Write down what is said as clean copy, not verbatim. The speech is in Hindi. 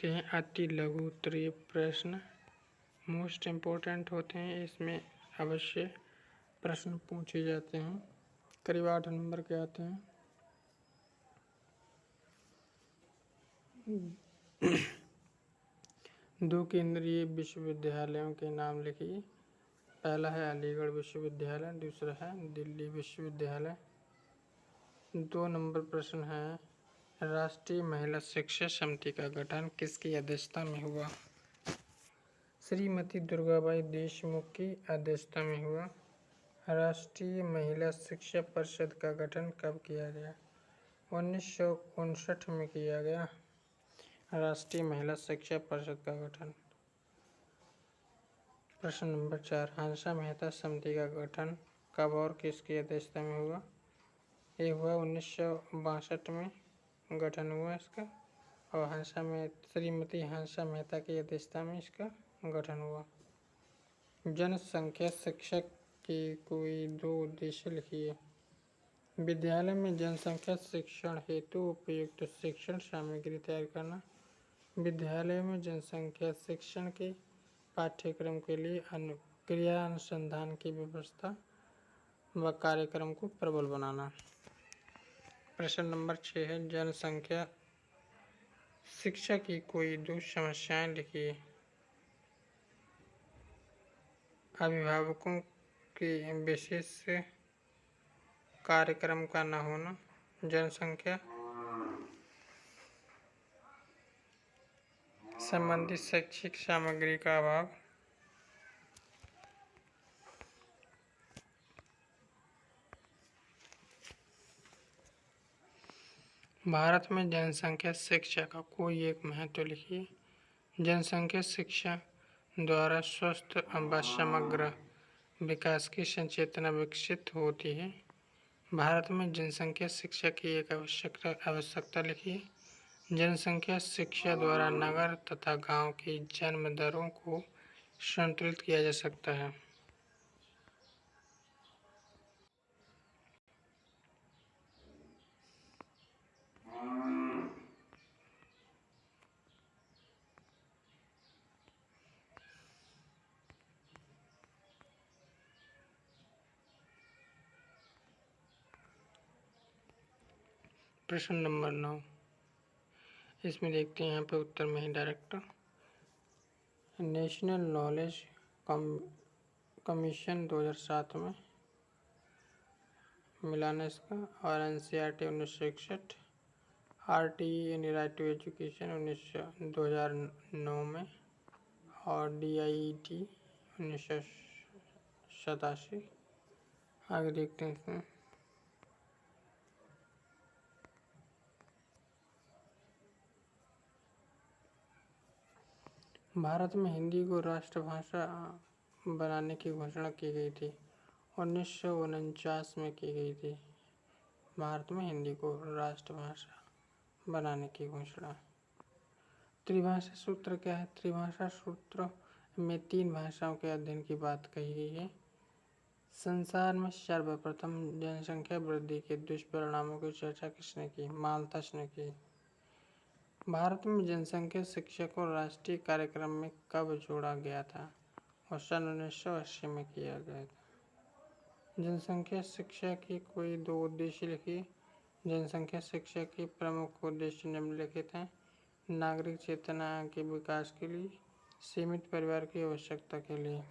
देखते हैं अति लघु उत्तरीय प्रश्न मोस्ट इम्पोर्टेंट होते हैं। इसमें अवश्य प्रश्न पूछे जाते हैं, करीब 8 नंबर के आते हैं। दो केंद्रीय विश्वविद्यालयों के नाम लिखिए। पहला है अलीगढ़ विश्वविद्यालय, दूसरा है दिल्ली विश्वविद्यालय। 2 नंबर प्रश्न है राष्ट्रीय महिला शिक्षा समिति का गठन किसकी अध्यक्षता में हुआ? श्रीमती दुर्गाबाई देशमुख की अध्यक्षता में हुआ। राष्ट्रीय महिला शिक्षा परिषद का गठन कब किया गया? 1959 में किया गया राष्ट्रीय महिला शिक्षा परिषद का गठन। प्रश्न नंबर 4 हंसा मेहता समिति का गठन कब और किसकी अध्यक्षता में हुआ? ये हुआ 1962 में गठन हुआ इसका, और श्रीमती हंसा मेहता की अध्यक्षता में इसका गठन हुआ। जनसंख्या शिक्षा के कोई 2 उद्देश्य लिखिए। विद्यालय में जनसंख्या शिक्षण हेतु उपयुक्त शिक्षण सामग्री तैयार करना। विद्यालय में जनसंख्या शिक्षण के पाठ्यक्रम के लिए क्रिया अनुसंधान की व्यवस्था व कार्यक्रम को प्रबल बनाना। प्रश्न नंबर 6 है जनसंख्या शिक्षा की कोई 2 समस्याएं लिखिए। अभिभावकों के विशेष कार्यक्रम का न होना, जनसंख्या संबंधी शैक्षिक सामग्री का अभाव। भारत में जनसंख्या शिक्षा का कोई एक महत्व लिखिए। जनसंख्या शिक्षा द्वारा स्वस्थ व समग्र विकास की संचेतना विकसित होती है। भारत में जनसंख्या शिक्षा की एक आवश्यकता लिखिए। जनसंख्या शिक्षा द्वारा नगर तथा गांव की जन्म दरों को संतुलित किया जा सकता है। प्रश्न नंबर 9 इसमें देखते हैं यहाँ पे उत्तर में ही डायरेक्ट। नेशनल नॉलेज कमीशन 2007 में मिलाना इसका, और NCERT 1961, RTE यानी राइट टू एजुकेशन 2009 में, और DIET 1987। आगे देखते हैं इसमें। भारत में हिंदी को राष्ट्रभाषा बनाने की घोषणा की गई थी, 1949 में की गई थी। भारत में हिंदी को राष्ट्रभाषा बनाने की घोषणा। त्रिभाषा सूत्र क्या है? त्रिभाषा सूत्र में 3 भाषाओं के अध्ययन की बात कही गई है। संसार में सर्वप्रथम जनसंख्या वृद्धि के दुष्परिणामों की चर्चा किसने की? माल्थस ने की। भारत में जनसंख्या शिक्षा को राष्ट्रीय कार्यक्रम में कब जोड़ा गया था? और सन 1980 में किया गया था। जनसंख्या शिक्षा के कोई 2 उद्देश्य लिखिए। जनसंख्या शिक्षा के प्रमुख उद्देश्य निम्नलिखित हैं। नागरिक चेतना के विकास के लिए, सीमित परिवार की आवश्यकता के लिए।